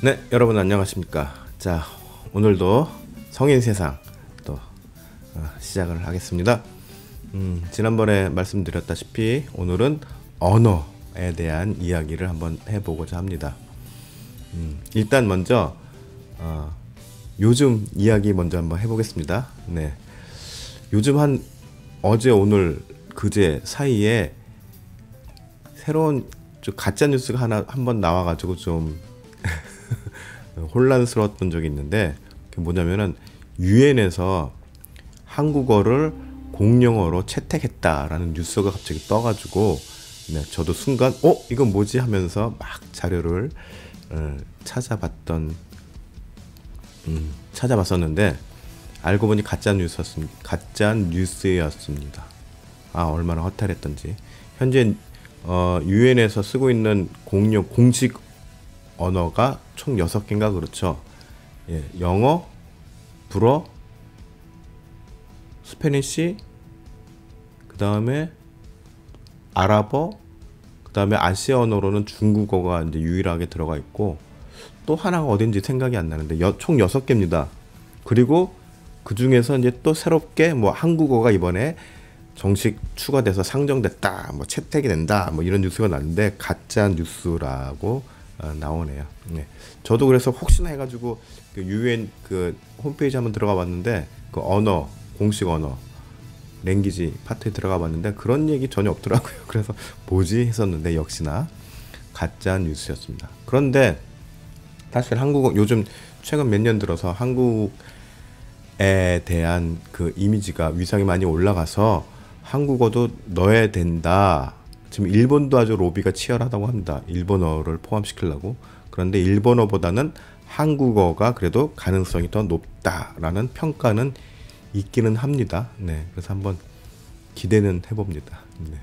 네, 여러분 안녕하십니까. 자, 오늘도 성인 세상 또 시작을 하겠습니다. 지난번에 말씀드렸다시피 오늘은 언어에 대한 이야기를 한번 해보고자 합니다. 일단 먼저 요즘 이야기 먼저 한번 해보겠습니다. 네, 요즘 한 어제 오늘 그제 사이에 새로운 가짜 뉴스가 하나 한번 나와가지고 좀 혼란스러웠던 적이 있는데, 그게 뭐냐면은 유엔에서 한국어를 공용어로 채택했다라는 뉴스가 갑자기 떠가지고, 네, 저도 순간 이건 뭐지 하면서 막 자료를 찾아봤었는데 알고 보니 가짜 뉴스였습니다. 얼마나 허탈했던지. 현재 유엔에서 쓰고 있는 공식 언어가 총 6개인가 그렇죠. 예, 영어, 불어, 스페니쉬, 그 다음에 아랍어, 그 다음에 아시아 언어로는 중국어가 이제 유일하게 들어가 있고, 또 하나가 어딘지 생각이 안 나는데 총 6개입니다. 그리고 그 중에서 이제 또 새롭게 뭐 한국어가 이번에 정식 추가돼서 상정됐다, 뭐 채택이 된다, 뭐 이런 뉴스가 났는데 가짜 뉴스라고 나오네요. 네. 저도 그래서 혹시나 해가지고 그 유엔 그 홈페이지 한번 들어가 봤는데 그 언어, 공식 언어, 랭귀지 파트에 들어가 봤는데 그런 얘기 전혀 없더라고요. 그래서 뭐지 했었는데 역시나 가짜 뉴스였습니다. 그런데 사실 한국어 요즘 최근 몇 년 들어서 한국에 대한 그 이미지가 위상이 많이 올라가서 한국어도 넣어야 된다. 지금 일본도 아주 로비가 치열하다고 합니다. 일본어를 포함시키려고. 그런데 일본어보다는 한국어가 그래도 가능성이 더 높다라는 평가는 있기는 합니다. 네, 그래서 한번 기대는 해봅니다. 네.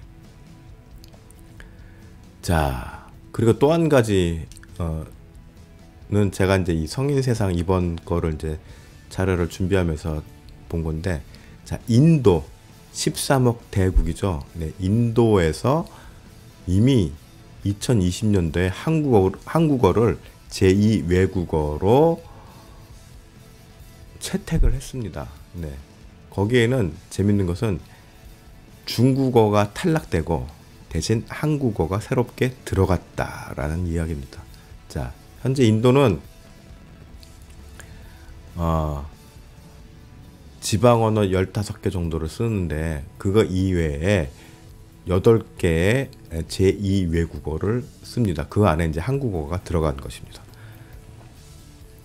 자, 그리고 또 한 가지는 제가 이제 이 성인 세상 이번 거를 이제 자료를 준비하면서 본 건데, 자, 인도 13억 대국이죠. 네, 인도에서 이미 2020년도에 한국어를 제2 외국어로 채택을 했습니다. 네, 거기에는 재밌는 것은 중국어가 탈락되고 대신 한국어가 새롭게 들어갔다라는 이야기입니다. 자, 현재 인도는 지방 언어 15개 정도를 쓰는데 그거 이외에 8개의 제2 외국어를 씁니다. 그 안에 이제 한국어가 들어간 것입니다.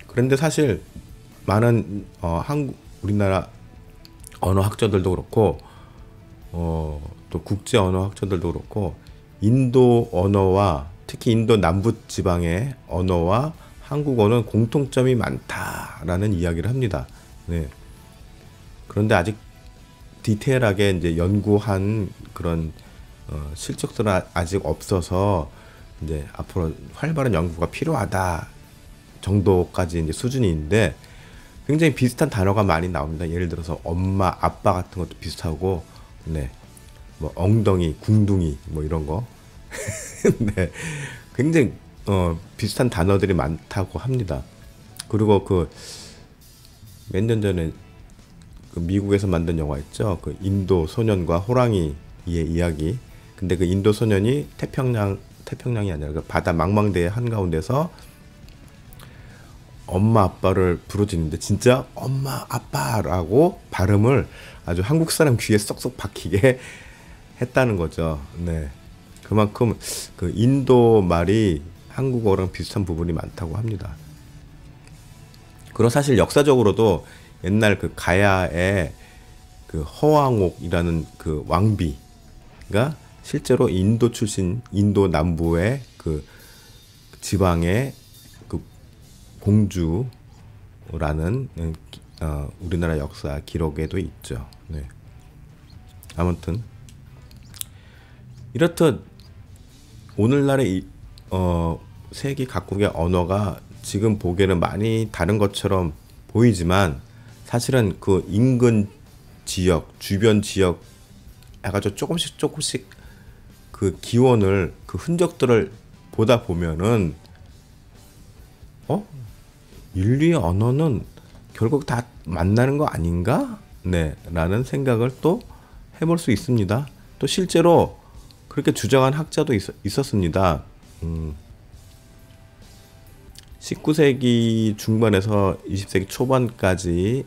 그런데 사실 많은 우리나라 언어 학자들도 그렇고 또 국제 언어 학자들도 그렇고 인도 언어와 특히 인도 남부 지방의 언어와 한국어는 공통점이 많다라는 이야기를 합니다. 네. 그런데 아직 디테일하게 이제 연구한 그런 실적들은 아직 없어서 이제 앞으로 활발한 연구가 필요하다 정도까지 이제 수준인데, 굉장히 비슷한 단어가 많이 나옵니다. 예를 들어서 엄마, 아빠 같은 것도 비슷하고, 네, 뭐 엉덩이, 궁둥이 뭐 이런 거, 네, 굉장히 비슷한 단어들이 많다고 합니다. 그리고 그 몇 년 전에 그 미국에서 만든 영화 있죠. 그 인도 소년과 호랑이의 이야기. 근데 그 인도 소년이 태평양이 아니라 그 바다 망망대해 한가운데서 엄마 아빠를 부르짖는데 진짜 엄마 아빠라고 발음을 아주 한국 사람 귀에 쏙쏙 박히게 했다는 거죠. 네. 그만큼 그 인도 말이 한국어랑 비슷한 부분이 많다고 합니다. 그리고 사실 역사적으로도 옛날 그 가야의 그 허왕옥이라는 그 왕비가 실제로 인도 출신, 인도 남부의 그 지방의 그 공주라는 우리나라 역사 기록에도 있죠. 네. 아무튼 이렇듯 오늘날의 세계 각국의 언어가 지금 보기에는 많이 다른 것처럼 보이지만 사실은 그 인근 지역, 주변 지역 해가지고 조금씩 그 기원을, 그 흔적들을 보다 보면은 어? 인류의 언어는 결국 다 만나는 거 아닌가? 네, 라는 생각을 또 해볼 수 있습니다. 또 실제로 그렇게 주장한 학자도 있었습니다. 19세기 중반에서 20세기 초반까지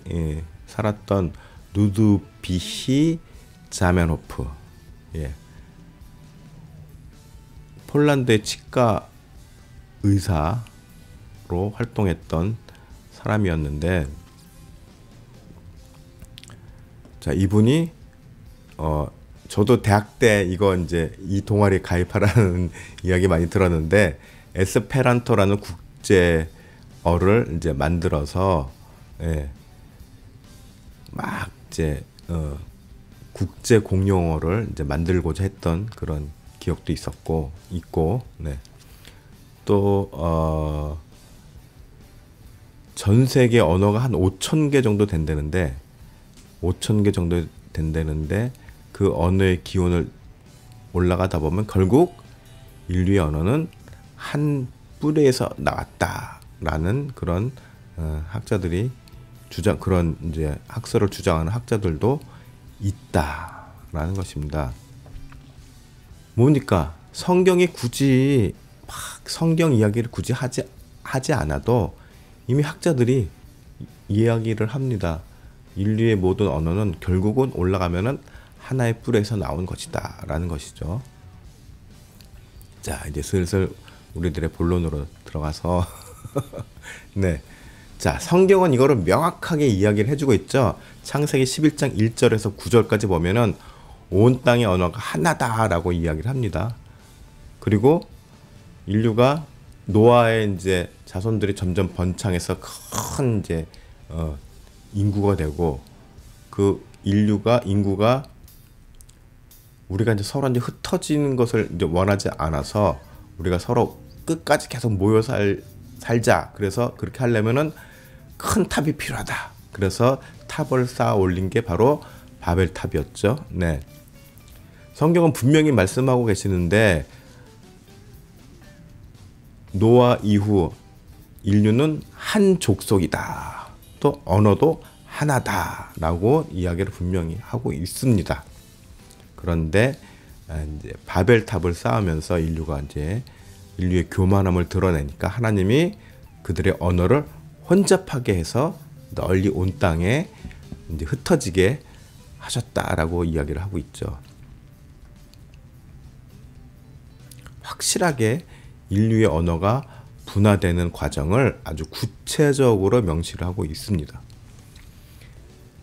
살았던 누드비히 자멘호프, 예. 폴란드의 치과 의사로 활동했던 사람이었는데, 자, 이분이 저도 대학 때 이거 이제 이 동아리에 가입하라는 이야기 많이 들었는데, 에스페란토라는 국제어를 이제 만들어서, 예, 막 이제 국제 공용어를 이제 만들고자 했던 그런 기억도 있고, 네. 또 전 세계 언어가 한 5,000개 정도 된다는데, 그 언어의 기원을 올라가다 보면 결국 인류의 언어는 한 뿌리에서 나왔다라는 그런 학자들이 그런 이제 학설을 주장하는 학자들도 있다라는 것입니다. 뭡니까? 성경이 굳이 막 성경 이야기를 굳이 하지 않아도 이미 학자들이 이야기를 합니다. 인류의 모든 언어는 결국은 올라가면은 하나의 뿔에서 나온 것이다 라는 것이죠. 자, 이제 슬슬 우리들의 본론으로 들어가서 네. 자, 성경은 이거를 명확하게 이야기를 해주고 있죠. 창세기 11장 1절에서 9절까지 보면은 온 땅의 언어가 하나다라고 이야기를 합니다. 그리고 인류가 노아의 이제 자손들이 점점 번창해서 큰 이제 인구가 되고, 그 인구가 우리가 이제 서로 이제 흩어지는 것을 이제 원하지 않아서 우리가 서로 끝까지 계속 모여 살자. 그래서 그렇게 하려면은 큰 탑이 필요하다. 그래서 탑을 쌓아 올린 게 바로 바벨탑이었죠. 네. 성경은 분명히 말씀하고 계시는데, 노아 이후 인류는 한 족속이다. 또 언어도 하나다라고 이야기를 분명히 하고 있습니다. 그런데 이제 바벨탑을 쌓으면서 인류의 교만함을 드러내니까 하나님이 그들의 언어를 혼잡하게 해서 널리 온 땅에 이제 흩어지게 하셨다라고 이야기를 하고 있죠. 확실하게 인류의 언어가 분화되는 과정을 아주 구체적으로 명시를 하고 있습니다.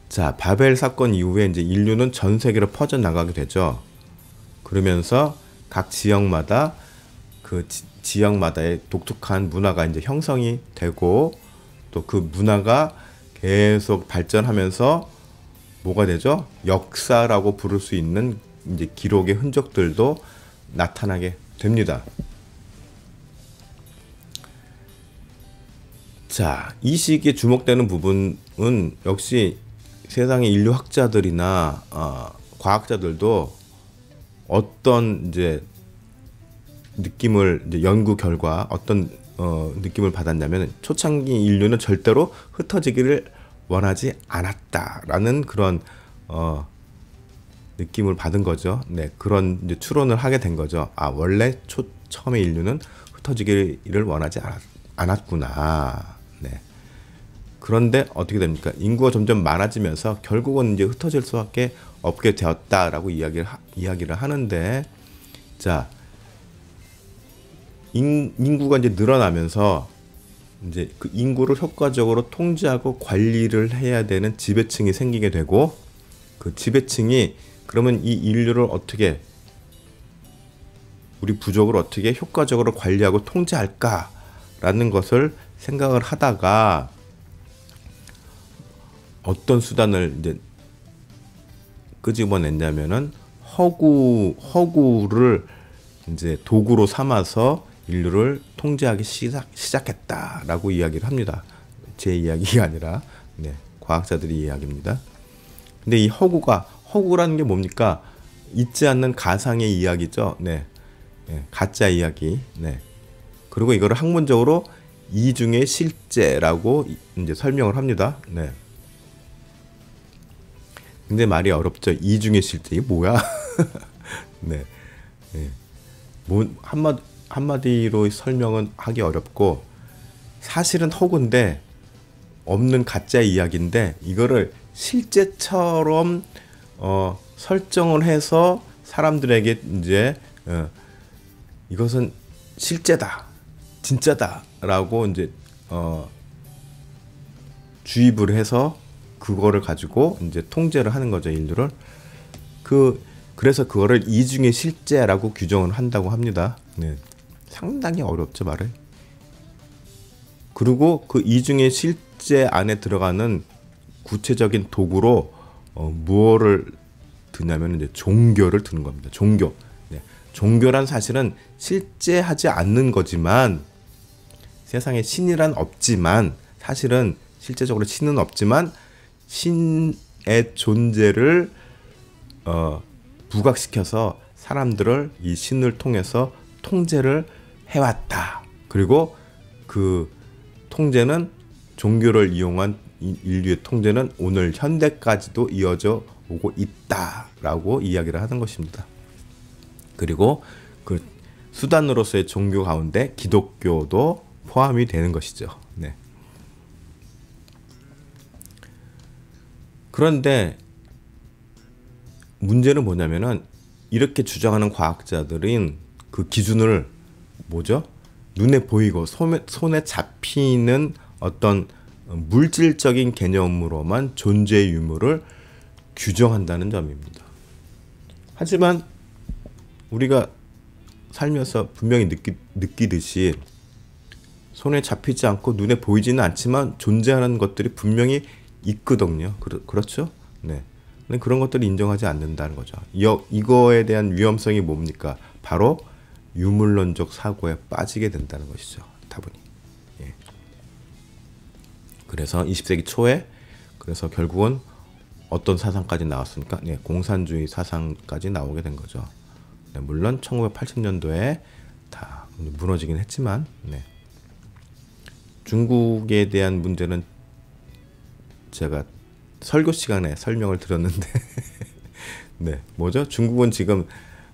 자, 바벨 사건 이후에 이제 인류는 전 세계로 퍼져 나가게 되죠. 그러면서 각 지역마다 그 지역마다의 독특한 문화가 이제 형성이 되고, 또 그 문화가 계속 발전하면서 뭐가 되죠? 역사라고 부를 수 있는 이제 기록의 흔적들도 나타나게 됩니다. 자, 이 시기에 주목되는 부분은 역시 세상의 인류 학자들이나 과학자들도 어떤 이제 느낌을, 이제 연구 결과 어떤 느낌을 받았냐면, 초창기 인류는 절대로 흩어지기를 원하지 않았다라는 그런 느낌을 받은 거죠. 네, 그런 이제 추론을 하게 된 거죠. 아, 원래 처음에 인류는 흩어지기를 원하지 않았구나. 네. 그런데 어떻게 됩니까? 인구가 점점 많아지면서 결국은 이제 흩어질 수밖에 없게 되었다라고 이야기를 하는데, 자, 인구가 이제 늘어나면서 이제 그 인구를 효과적으로 통제하고 관리를 해야 되는 지배층이 생기게 되고, 그 지배층이 그러면 이 인류를 어떻게, 우리 부족을 어떻게 효과적으로 관리하고 통제할까라는 것을 생각을 하다가 어떤 수단을 이제 끄집어냈냐면은 허구를 이제 도구로 삼아서 인류를 통제하기 시작했다라고 이야기를 합니다. 제 이야기가 아니라 네, 과학자들의 이야기입니다. 근데 이 허구라는 게 뭡니까? 있지 않는 가상의 이야기죠. 네, 네, 가짜 이야기. 네. 그리고 이거를 학문적으로 이중의 실제라고 이제 설명을 합니다. 네. 근데 말이 어렵죠. 이중의 실제 이게 뭐야? 네. 네. 뭐 한마디로 설명은 하기 어렵고 사실은 허구인데 없는 가짜 이야기인데 이거를 실제처럼 설정을 해서 사람들에게 이제 이것은 실제다, 진짜다라고 이제 주입을 해서 그거를 가지고 이제 통제를 하는 거죠, 인류를. 그래서 그거를 이중의 실제라고 규정을 한다고 합니다. 네. 상당히 어렵죠, 말을. 그리고 그 이중의 실제 안에 들어가는 구체적인 도구로 무엇을 드냐면 이제 종교를 드는 겁니다. 종교. 네. 종교란 사실은 실제하지 않는 거지만 세상에 신이란 없지만 사실은 실제적으로 신은 없지만 신의 존재를 부각시켜서 사람들을 이 신을 통해서 통제를 해왔다. 그리고 그 통제는 종교를 이용한 인류의 통제는 오늘 현대까지도 이어져 오고 있다라고 이야기를 하는 것입니다. 그리고 그 수단으로서의 종교 가운데 기독교도 포함이 되는 것이죠. 네. 그런데 문제는 뭐냐면은 이렇게 주장하는 과학자들은 그 기준을 뭐죠? 눈에 보이고 손에 잡히는 어떤 물질적인 개념으로만 존재의 유무를 규정한다는 점입니다. 하지만 우리가 살면서 분명히 느끼듯이 손에 잡히지 않고 눈에 보이지는 않지만 존재하는 것들이 분명히 있거든요. 그렇죠? 네. 근데 그런 것들을 인정하지 않는다는 거죠. 이거에 대한 위험성이 뭡니까? 바로 유물론적 사고에 빠지게 된다는 것이죠. 다분히. 예. 그래서 20세기 초에 그래서 결국은 어떤 사상까지 나왔습니까? 네, 공산주의 사상까지 나오게 된 거죠. 네, 물론 1980년도에 다 무너지긴 했지만 네. 중국에 대한 문제는 제가 설교 시간에 설명을 드렸는데 네, 뭐죠? 중국은 지금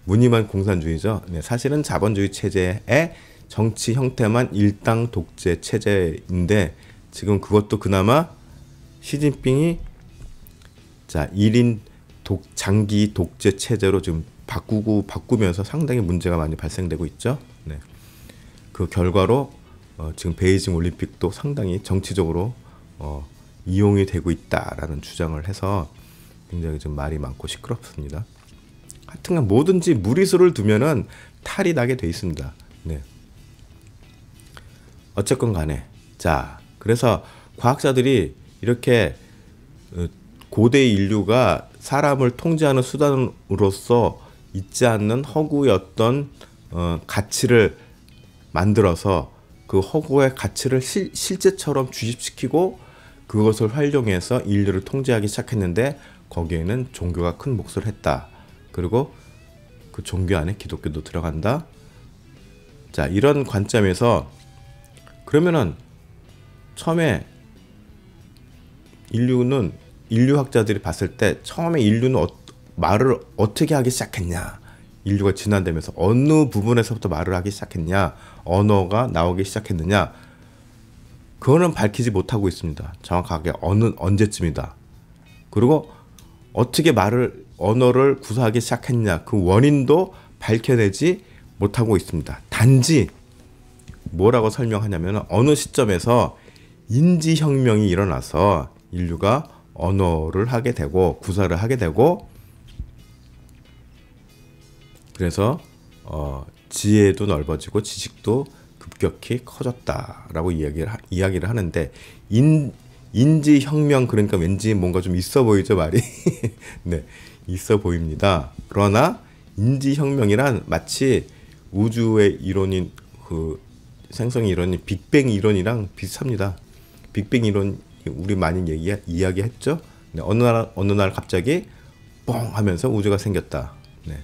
무늬만 공산주의죠. 네, 사실은 자본주의 체제의 정치 형태만 일당 독재 체제인데 지금 그것도 그나마 시진핑이 자 1인 장기 독재 체제로 지금 바꾸면서 상당히 문제가 많이 발생되고 있죠. 네. 그 결과로 지금 베이징 올림픽도 상당히 정치적으로 이용이 되고 있다라는 주장을 해서 굉장히 좀 말이 많고 시끄럽습니다. 하여튼간 뭐든지 무리수를 두면은 탈이 나게 돼 있습니다. 네. 어쨌건 간에 자 그래서 과학자들이 이렇게 고대 인류가 사람을 통제하는 수단으로서 있지 않는 허구였던 가치를 만들어서 그 허구의 가치를 실제처럼 주입시키고 그것을 활용해서 인류를 통제하기 시작했는데 거기에는 종교가 큰 몫을 했다. 그리고 그 종교 안에 기독교도 들어간다. 자, 이런 관점에서 그러면은 처음에 인류학자들이 봤을 때 처음에 인류는 말을 어떻게 하기 시작했냐? 인류가 진화되면서 어느 부분에서부터 말을 하기 시작했냐? 언어가 나오기 시작했느냐? 그거는 밝히지 못하고 있습니다. 정확하게 언제쯤이다. 그리고 어떻게 언어를 구사하기 시작했냐? 그 원인도 밝혀내지 못하고 있습니다. 단지 뭐라고 설명하냐면 어느 시점에서 인지혁명이 일어나서 인류가 언어를 하게 되고 구사를 하게 되고 그래서 지혜도 넓어지고 지식도 급격히 커졌다라고 이야기를 하는데 인지혁명 그러니까 왠지 뭔가 좀 있어 보이죠 말이 네 있어 보입니다. 그러나 인지혁명이란 마치 우주의 이론인 그 생성 이론인 빅뱅 이론이랑 비슷합니다. 빅뱅 이론 우리 많이 이야기했죠. 네, 어느 날 갑자기 뻥 하면서 우주가 생겼다. 네.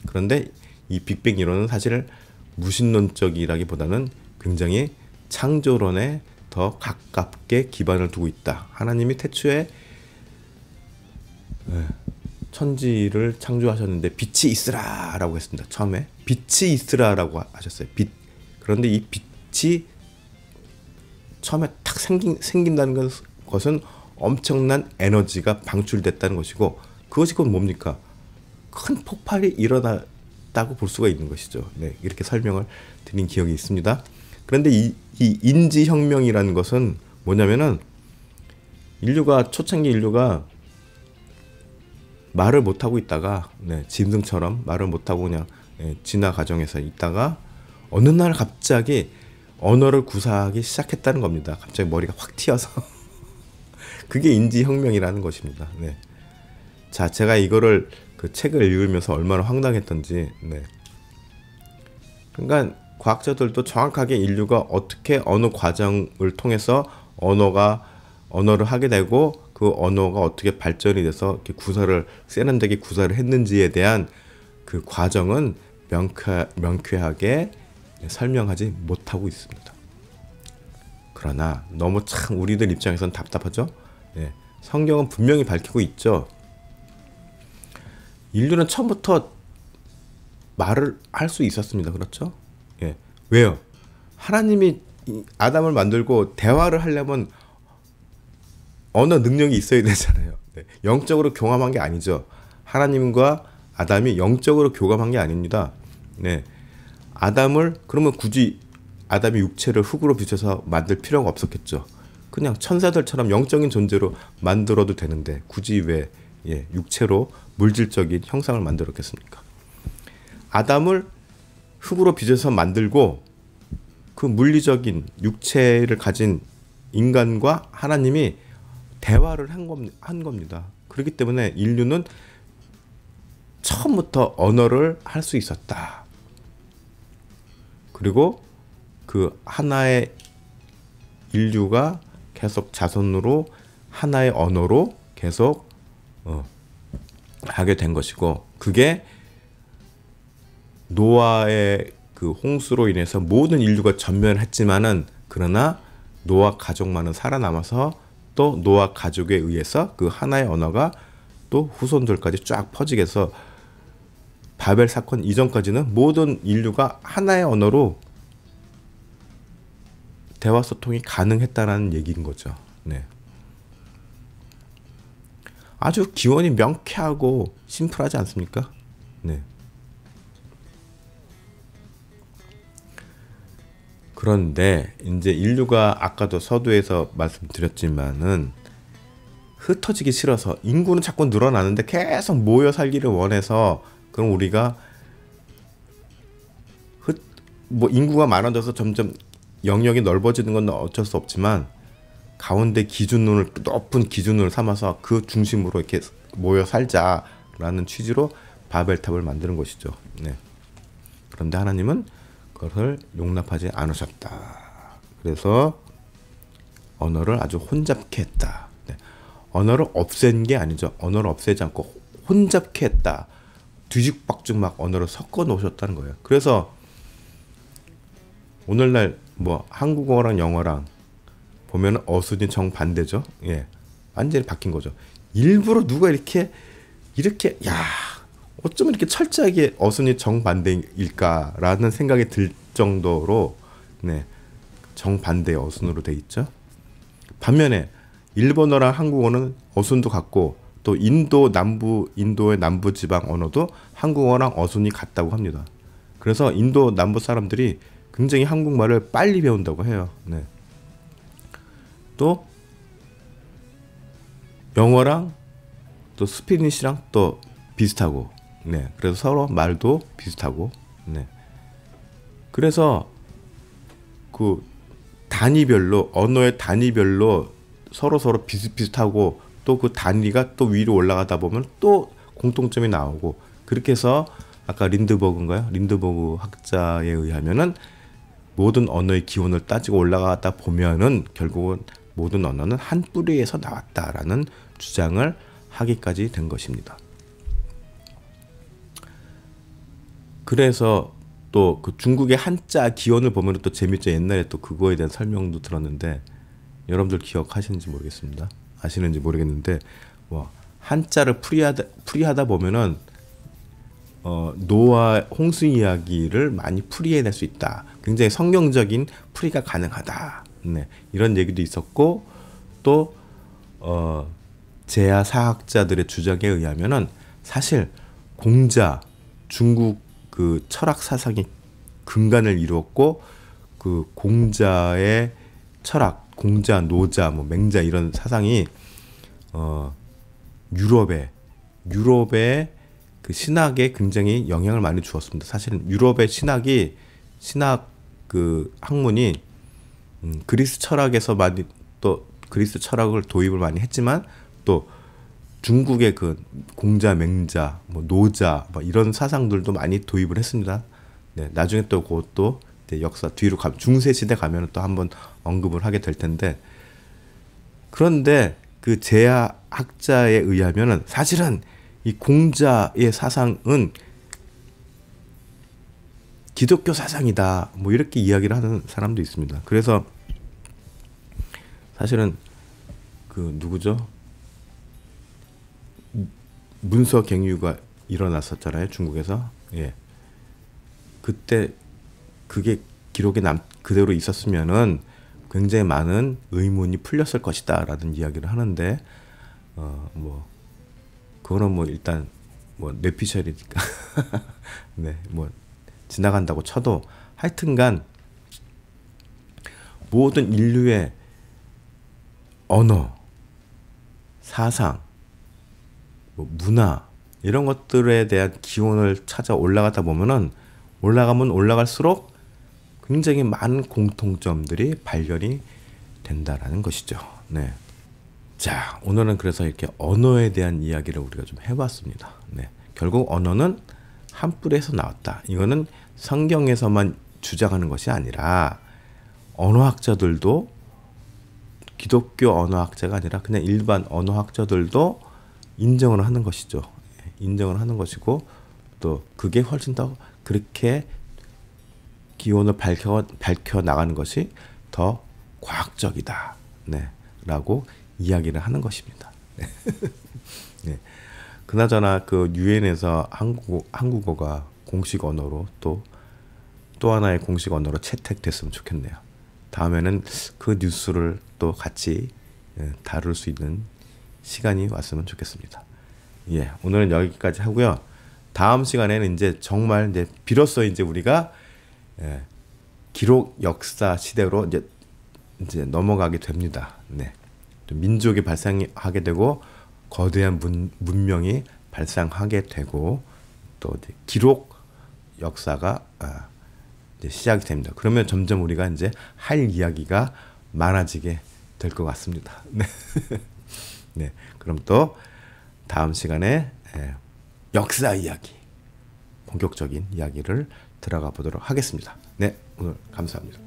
그런데 이 빅뱅 이론은 사실 무신론적이라기보다는 굉장히 창조론에 더 가깝게 기반을 두고 있다. 하나님이 태초에 천지를 창조하셨는데 빛이 있으라라고 했습니다. 처음에 빛이 있으라라고 하셨어요. 빛. 그런데 이 빛이 처음에 탁 생긴다는 것은 엄청난 에너지가 방출됐다는 것이고, 그것이 곧 뭡니까? 큰 폭발이 일어났다고 볼 수가 있는 것이죠. 네, 이렇게 설명을 드린 기억이 있습니다. 그런데 이 인지혁명이라는 것은 뭐냐면은 초창기 인류가 말을 못하고 있다가, 짐승처럼 말을 못하고 그냥 진화 과정에서 있다가 어느 날 갑자기 언어를 구사하기 시작했다는 겁니다. 갑자기 머리가 확 튀어서 그게 인지혁명이라는 것입니다. 네. 자, 제가 이거를 그 책을 읽으면서 얼마나 황당했던지. 그러니까 과학자들도 정확하게 인류가 어떻게 어느 과정을 통해서 언어를 하게 되고 그 언어가 어떻게 발전이 돼서 이렇게 세련되게 구사를 했는지에 대한 그 과정은 명쾌하게 설명하지 못하고 있습니다. 그러나 너무 참 우리들 입장에서는 답답하죠. 성경은 분명히 밝히고 있죠. 인류는 처음부터 말을 할 수 있었습니다. 그렇죠? 왜요? 하나님이 아담을 만들고 대화를 하려면 언어 능력이 있어야 되잖아요. 영적으로 교감한 게 아니죠. 하나님과 아담이 영적으로 교감한 게 아닙니다. 그러면 굳이 아담이 육체를 흙으로 빚어서 만들 필요가 없었겠죠. 그냥 천사들처럼 영적인 존재로 만들어도 되는데 굳이 왜 육체로 물질적인 형상을 만들었겠습니까? 아담을 흙으로 빚어서 만들고 그 물리적인 육체를 가진 인간과 하나님이 대화를 한 겁니다. 그렇기 때문에 인류는 처음부터 언어를 할 수 있었다. 그리고 그 하나의 인류가 계속 자손으로 하나의 언어로 계속 하게 된 것이고, 그게 노아의 그 홍수로 인해서 모든 인류가 전멸했지만은, 그러나 노아 가족만은 살아남아서 또 노아 가족에 의해서 그 하나의 언어가 또 후손들까지 쫙 퍼지게 해서 바벨 사건 이전까지는 모든 인류가 하나의 언어로 대화 소통이 가능했다는 얘기인 거죠. 아주 기원이 명쾌하고 심플하지 않습니까? 그런데 이제 인류가 아까도 서두에서 말씀드렸지만은 흩어지기 싫어서, 인구는 자꾸 늘어나는데 계속 모여 살기를 원해서, 그럼 우리가 인구가 많아져서 점점 영역이 넓어지는 건 어쩔 수 없지만 가운데 높은 기준을 삼아서 그 중심으로 이렇게 모여 살자라는 취지로 바벨탑을 만드는 것이죠. 그런데 하나님은 그것을 용납하지 않으셨다. 그래서 언어를 아주 혼잡케 했다. 언어를 없앤 게 아니죠. 언어를 없애지 않고 혼잡케 했다. 뒤죽박죽 막 언어를 섞어 놓으셨다는 거예요. 그래서 오늘날 한국어랑 영어랑 보면 어순이 정반대죠. 완전히 바뀐 거죠. 일부러 누가 이렇게 어쩌면 이렇게 철저하게 어순이 정반대일까라는 생각이 들 정도로 정반대의 어순으로 돼 있죠. 반면에 일본어랑 한국어는 어순도 같고, 또 인도의 남부 지방 언어도 한국어랑 어순이 같다고 합니다. 그래서 인도 남부 사람들이 굉장히 한국말을 빨리 배운다고 해요. 또 영어랑 또 스페니쉬랑 또 비슷하고, 그래서 서로 말도 비슷하고, 그래서 그 단위별로, 언어의 단위별로 서로 비슷비슷하고, 또 그 단위가 또 위로 올라가다 보면 또 공통점이 나오고, 그렇게 해서 아까 린드버그 학자에 의하면은 모든 언어의 기원을 따지고 올라가다 보면은 결국은 모든 언어는 한 뿌리에서 나왔다라는 주장을 하기까지 된 것입니다. 그래서 또 그 중국의 한자 기원을 보면 또 재밌죠. 옛날에 또 그거에 대한 설명도 들었는데 여러분들 기억하시는지 모르겠습니다. 아시는지 모르겠는데 뭐 한자를 풀이하다 보면은 노아 홍수 이야기를 많이 풀이해낼 수 있다. 굉장히 성경적인 풀이가 가능하다. 네, 이런 얘기도 있었고 또 제야 사학자들의 주장에 의하면은 사실 공자 중국 그 철학 사상의 근간을 이루었고 그 공자의 철학, 공자, 노자, 뭐 맹자 이런 사상이 유럽의 그 신학에 굉장히 영향을 많이 주었습니다. 사실은 유럽의 신학 그 학문이 그리스 철학에서 많이 또 그리스 철학을 도입을 많이 했지만 또 중국의 그 공자, 맹자, 뭐 노자 뭐 이런 사상들도 많이 도입을 했습니다. 네, 나중에 또 그것도 역사 뒤로 중세 시대 가면 또 한번 언급을 하게 될 텐데 그런데 그 제야 학자에 의하면은 사실은 이 공자의 사상은 기독교 사상이다. 뭐 이렇게 이야기를 하는 사람도 있습니다. 그래서 사실은 그 누구죠? 문서갱유가 일어났었잖아요. 중국에서. 예. 그때 그게 기록에 그대로 있었으면은 굉장히 많은 의문이 풀렸을 것이다라는 이야기를 하는데 뭐 그거는 뭐 일단 뭐 뇌피셜이니까 네, 뭐 지나간다고 쳐도 하여튼간 모든 인류의 언어, 사상, 뭐 문화 이런 것들에 대한 기원을 찾아 올라가면 올라갈수록 굉장히 많은 공통점들이 발견이 된다라는 것이죠. 네. 자, 오늘은 그래서 이렇게 언어에 대한 이야기를 우리가 좀 해봤습니다. 네. 결국 언어는 한 뿔에서 나왔다. 이거는 성경에서만 주장하는 것이 아니라 언어학자들도 기독교 언어학자가 아니라 그냥 일반 언어학자들도 인정을 하는 것이죠. 인정을 하는 것이고 또 그게 훨씬 더 그렇게 기원을 밝혀 나가는 것이 더 과학적이다. 네. 라고 이야기를 하는 것입니다. 네. 그나저나 그 유엔에서 한국어가 공식 언어로 또 하나의 공식 언어로 채택됐으면 좋겠네요. 다음에는 그 뉴스를 또 같이 다룰 수 있는 시간이 왔으면 좋겠습니다. 예, 오늘은 여기까지 하고요. 다음 시간에는 이제 정말 이제 비로소 이제 우리가 기록 역사 시대로 이제 넘어가게 됩니다. 네. 민족이 발상하게 되고 거대한 문명이 발상하게 되고 또 이제 기록 역사가 이제 시작이 됩니다. 그러면 점점 우리가 이제 할 이야기가 많아지게 될 것 같습니다. 네. 네. 그럼 또 다음 시간에 역사 이야기, 본격적인 이야기를 들어가 보도록 하겠습니다. 네. 오늘 감사합니다.